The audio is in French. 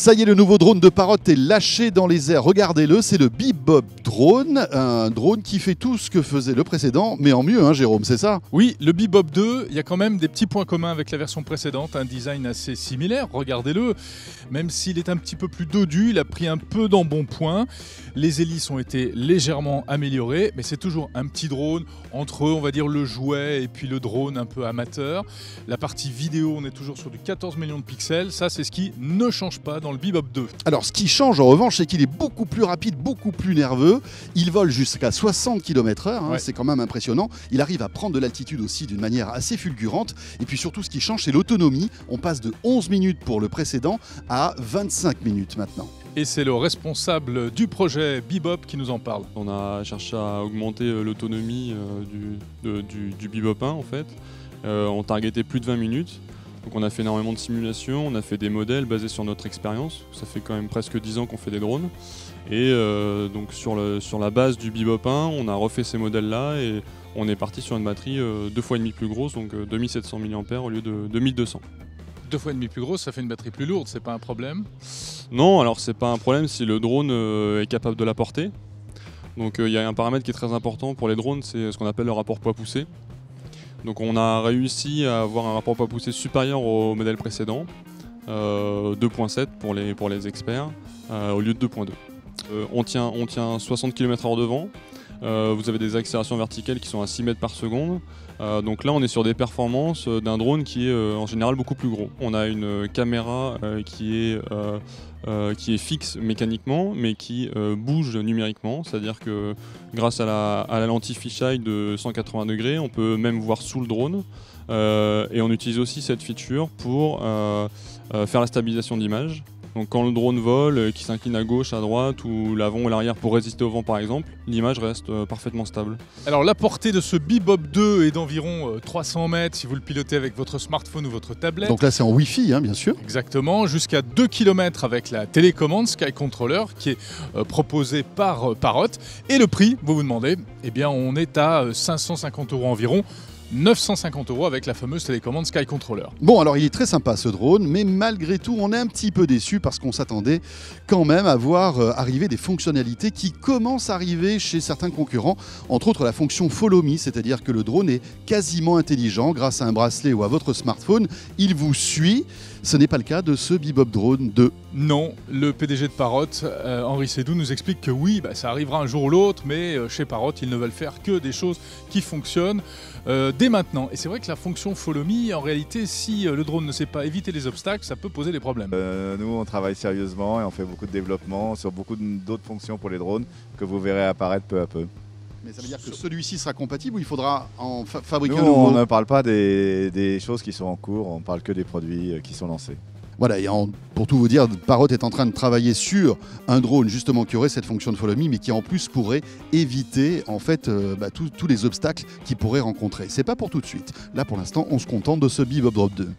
Ça y est, le nouveau drone de Parrot est lâché dans les airs. Regardez-le, c'est le Bebop drone. Un drone qui fait tout ce que faisait le précédent, mais en mieux, hein, Jérôme, c'est ça? Oui, le Bebop 2, il y a quand même des petits points communs avec la version précédente. Un design assez similaire, regardez-le. Même s'il est un petit peu plus dodu, il a pris un peu d'embonpoint. Les hélices ont été légèrement améliorées, mais c'est toujours un petit drone entre, on va dire, le jouet et puis le drone un peu amateur. La partie vidéo, on est toujours sur du 14 millions de pixels. Ça, c'est ce qui ne change pas dans le Bebop 2. Alors, ce qui change en revanche, c'est qu'il est beaucoup plus rapide, beaucoup plus nerveux. Il vole jusqu'à 60 km/h, hein, Ouais. c'est quand même impressionnant. Il arrive à prendre de l'altitude aussi d'une manière assez fulgurante. Et puis surtout, ce qui change, c'est l'autonomie. On passe de 11 minutes pour le précédent à 25 minutes maintenant. Et c'est le responsable du Bebop qui nous en parle. On a cherché à augmenter l'autonomie du Bebop 1 en fait. On targetait plus de 20 minutes. Donc on a fait énormément de simulations, on a fait des modèles basés sur notre expérience. Ça fait quand même presque 10 ans qu'on fait des drones. Et donc sur la base du Bebop 1, on a refait ces modèles-là et on est parti sur une batterie 2 fois et demi plus grosse, donc 2700 mAh au lieu de 2200. 2 fois et demi plus grosse, ça fait une batterie plus lourde, c'est pas un problème. Non, alors c'est pas un problème si le drone est capable de la porter. Donc il y a un paramètre qui est très important pour les drones, c'est ce qu'on appelle le rapport poids-poussée. Donc on a réussi à avoir un rapport poids-poussée supérieur au modèle précédent, 2.7 pour les experts, au lieu de 2.2. On tient 60 km/h de vent. Vous avez des accélérations verticales qui sont à 6 mètres par seconde. Donc là on est sur des performances d'un drone qui est en général beaucoup plus gros. On a une caméra qui est fixe mécaniquement mais qui bouge numériquement, c'est-à-dire que grâce à la lentille fisheye de 180 degrés on peut même voir sous le drone et on utilise aussi cette feature pour faire la stabilisation d'image. Donc quand le drone vole, qui s'incline à gauche, à droite ou l'avant ou l'arrière pour résister au vent par exemple, l'image reste parfaitement stable. Alors la portée de ce Bebop 2 est d'environ 300 mètres si vous le pilotez avec votre smartphone ou votre tablette. Donc là, c'est en Wi-Fi, hein, bien sûr. Exactement, jusqu'à 2 km avec la télécommande Sky Controller qui est proposée par Parrot. Et le prix, vous vous demandez, eh bien on est à 550 € environ. 950 € avec la fameuse télécommande Sky Controller. Bon, alors il est très sympa ce drone, mais malgré tout, on est un petit peu déçu parce qu'on s'attendait quand même à voir arriver des fonctionnalités qui commencent à arriver chez certains concurrents, entre autres la fonction Follow Me, c'est-à-dire que le drone est quasiment intelligent grâce à un bracelet ou à votre smartphone, il vous suit. Ce n'est pas le cas de ce Bebop Drone 2. Non, le PDG de Parrot, Henri Sédou, nous explique que oui, ça arrivera un jour ou l'autre, mais chez Parrot, ils ne veulent faire que des choses qui fonctionnent dès maintenant. Et c'est vrai que la fonction Follow Me, en réalité, si le drone ne sait pas éviter les obstacles, ça peut poser des problèmes. Nous, on travaille sérieusement et on fait beaucoup de développement sur beaucoup d'autres fonctions pour les drones que vous verrez apparaître peu à peu. Mais ça veut dire que celui-ci sera compatible ou il faudra en fabriquer Nous, un nouveau? on ne parle pas des choses qui sont en cours, on parle que des produits qui sont lancés. Voilà, et pour tout vous dire, Parrot est en train de travailler sur un drone justement qui aurait cette fonction de Follow Me, mais qui en plus pourrait éviter en fait tous les obstacles qu'il pourrait rencontrer. C'est pas pour tout de suite. Là, pour l'instant, on se contente de ce Bebop Drop 2.